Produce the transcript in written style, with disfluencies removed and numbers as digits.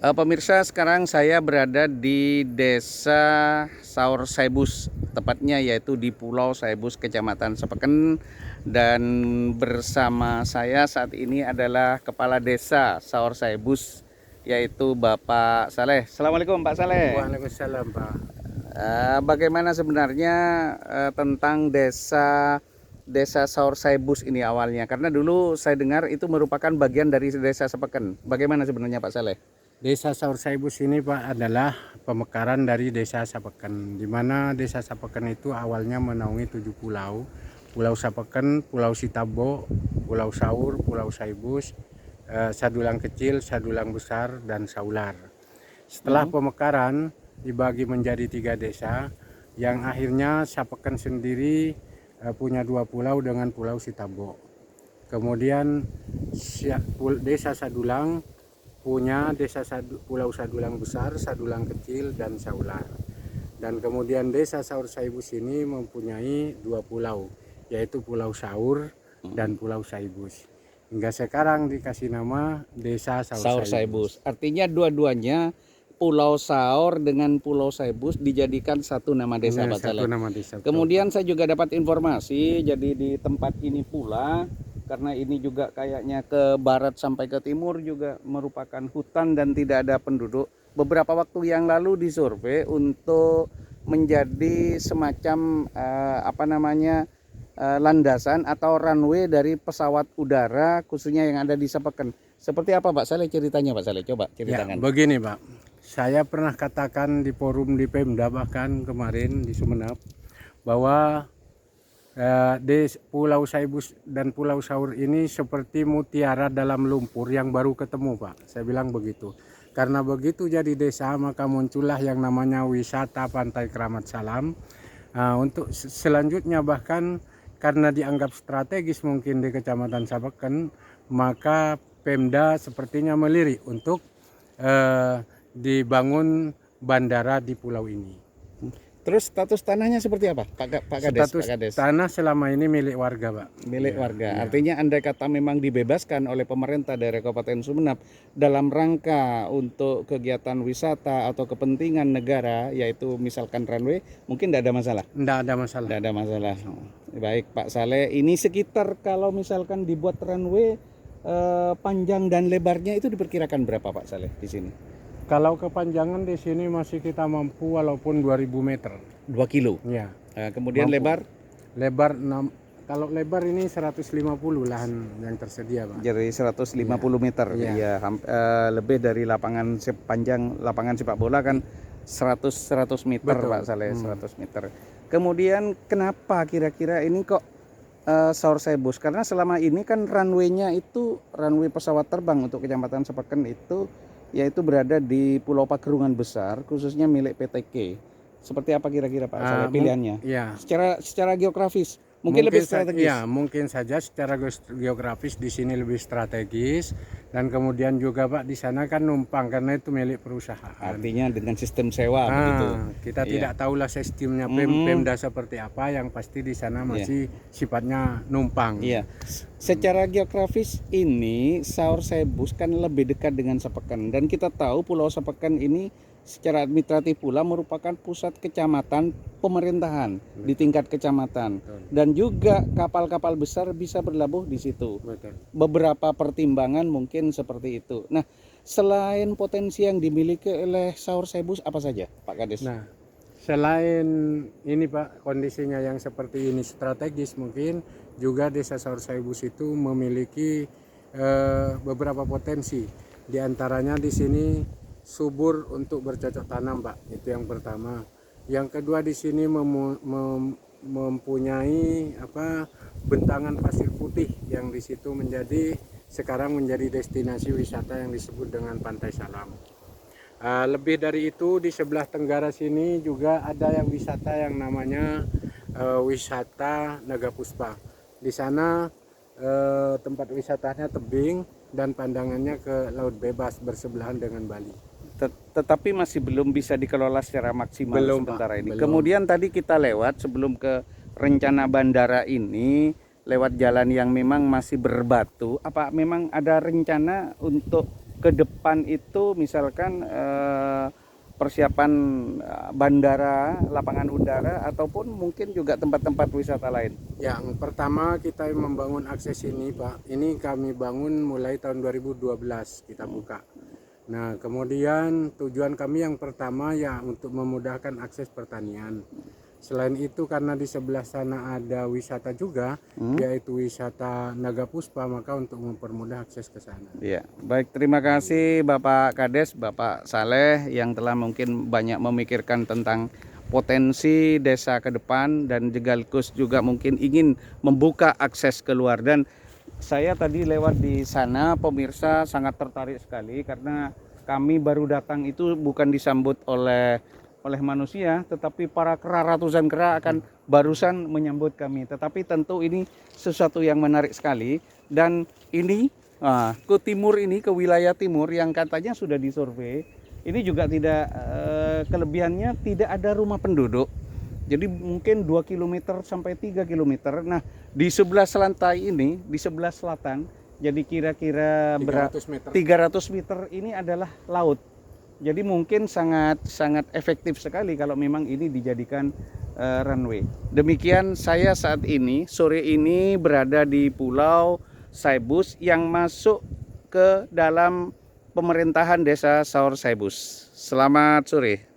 Pemirsa, sekarang saya berada di Desa Saur Saibus, tepatnya yaitu di Pulau Saibus, Kecamatan Sepeken. Dan bersama saya saat ini adalah Kepala Desa Saur Saibus, yaitu Bapak Saleh. Assalamualaikum Pak Saleh. Waalaikumsalam, Pak. Bagaimana sebenarnya tentang Desa Saur Saibus ini awalnya? Karena dulu saya dengar itu merupakan bagian dari Desa Sepeken. Bagaimana sebenarnya Pak Saleh? Desa Saur Saibus ini, Pak, adalah pemekaran dari Desa Sapeken, di mana Desa Sapeken itu awalnya menaungi 7 pulau. Pulau Sapeken, Pulau Sitabo, Pulau Saur, Pulau Saibus, Sadulang Kecil, Sadulang Besar, dan Saular. Setelah pemekaran dibagi menjadi 3 desa, yang akhirnya Sapeken sendiri punya 2 pulau dengan Pulau Sitabo. Kemudian Desa Sadulang punya Pulau Sadulang Besar, Sadulang Kecil, dan Saular. Dan kemudian Desa Saur Saibus ini mempunyai 2 pulau, yaitu Pulau Saur dan Pulau Saibus. Hingga sekarang dikasih nama Desa Saur Saur Saibus. Saibus. Artinya dua-duanya Pulau Saur dengan Pulau Saibus dijadikan satu nama desa, Pak Saleh. Nama desa. Kemudian saya juga dapat informasi, jadi di tempat ini pula, karena ini juga kayaknya ke barat sampai ke timur juga merupakan hutan dan tidak ada penduduk. Beberapa waktu yang lalu disurvei untuk menjadi semacam landasan atau runway dari pesawat udara khususnya yang ada di Sepeken. Seperti apa Pak Saleh ceritanya, Pak Saleh? Coba ceritakan. Ya, begini, Pak. Saya pernah katakan di forum di Pemda, bahkan kemarin di Sumeneb, bahwa di Pulau Saibus dan Pulau Saur ini seperti mutiara dalam lumpur yang baru ketemu, Pak. Saya bilang begitu. Karena begitu jadi desa, maka muncullah yang namanya wisata Pantai Keramat Salam. Untuk selanjutnya, bahkan karena dianggap strategis mungkin di Kecamatan Sapeken, maka Pemda sepertinya melirik untuk dibangun bandara di pulau ini. Terus status tanahnya seperti apa, Pak Kades? Status tanah selama ini milik warga, Pak. Milik warga. Artinya andai kata memang dibebaskan oleh pemerintah daerah Kabupaten Sumeneb dalam rangka untuk kegiatan wisata atau kepentingan negara, yaitu misalkan runway, mungkin tidak ada masalah. Tidak ada masalah. Tidak ada masalah. Baik Pak Saleh, ini sekitar kalau misalkan dibuat runway panjang dan lebarnya itu diperkirakan berapa Pak Saleh di sini? Kalau kepanjangan di sini masih kita mampu walaupun 2000 meter. 2 kilo? Ya. Kemudian mampu. Lebar 6, kalau lebar ini 150 lahan yang tersedia, Pak. Jadi 150 meter. Ya, lebih dari lapangan sepanjang lapangan sepak bola kan 100 meter. Betul. Pak Saleh, 100 meter. Kemudian kenapa kira-kira ini kok Saur Saibus? Karena selama ini kan runway-nya itu runway pesawat terbang untuk Kecamatan Sepeken itu yaitu berada di Pulau Pagerungan Besar, khususnya milik PTK. Seperti apa kira-kira Pak Saleh pilihannya? Ya. Secara geografis mungkin lebih strategis. Ya, mungkin saja secara geografis di sini lebih strategis, dan kemudian juga, Pak, di sana kan numpang karena itu milik perusahaan. Artinya dengan sistem sewa begitu. Kita tidak tahulah sistemnya Pemda seperti apa, yang pasti di sana masih sifatnya numpang. Iya. Secara geografis ini Saur Saibus kan lebih dekat dengan Sepeken, dan kita tahu Pulau Sepeken ini secara administratif pula merupakan pusat kecamatan pemerintahan di tingkat kecamatan. Dan juga kapal-kapal besar bisa berlabuh di situ. Beberapa pertimbangan mungkin seperti itu. Nah, selain potensi yang dimiliki oleh Saur Saibus apa saja Pak Kades? Nah, selain ini, Pak, kondisinya yang seperti ini strategis, mungkin juga Desa Saur Saibus itu memiliki beberapa potensi. Di antaranya di sini subur untuk bercocok tanam, Pak. Itu yang pertama. Yang kedua, di sini mempunyai bentangan pasir putih yang di situ sekarang menjadi destinasi wisata yang disebut dengan Pantai Salam. Lebih dari itu, di sebelah tenggara sini juga ada yang wisata yang namanya wisata Naga Puspa. Di sana tempat wisatanya tebing dan pandangannya ke laut bebas bersebelahan dengan Bali. Tetapi masih belum bisa dikelola secara maksimal sementara ini. Belum. Kemudian tadi kita lewat sebelum ke rencana bandara ini, lewat jalan yang memang masih berbatu. Apa memang ada rencana untuk ke depan itu misalkan persiapan bandara, lapangan udara, ataupun mungkin juga tempat-tempat wisata lain? Yang pertama kita membangun akses ini Pak, ini kami bangun mulai tahun 2012 kita buka. Nah kemudian tujuan kami yang pertama ya untuk memudahkan akses pertanian. Selain itu karena di sebelah sana ada wisata juga, yaitu wisata Naga Puspa, maka untuk mempermudah akses ke sana. Ya, baik, terima kasih Bapak Kades, Bapak Saleh yang telah mungkin banyak memikirkan tentang potensi desa ke depan dan sekaligus juga mungkin ingin membuka akses keluar. Dan saya tadi lewat di sana, pemirsa sangat tertarik sekali karena kami baru datang itu bukan disambut oleh manusia, tetapi para kera, ratusan kera akan barusan menyambut kami. Tetapi tentu ini sesuatu yang menarik sekali, dan ini ke timur ini, ke wilayah timur yang katanya sudah disurvei, ini juga tidak kelebihannya tidak ada rumah penduduk. Jadi mungkin 2 km sampai 3 km. Nah, di sebelah selantai ini, di sebelah selatan, jadi kira-kira 300 meter ini adalah laut. Jadi mungkin sangat efektif sekali kalau memang ini dijadikan runway. Demikian saya saat ini, sore ini berada di Pulau Saibus yang masuk ke dalam pemerintahan Desa Saur Saibus. Selamat sore.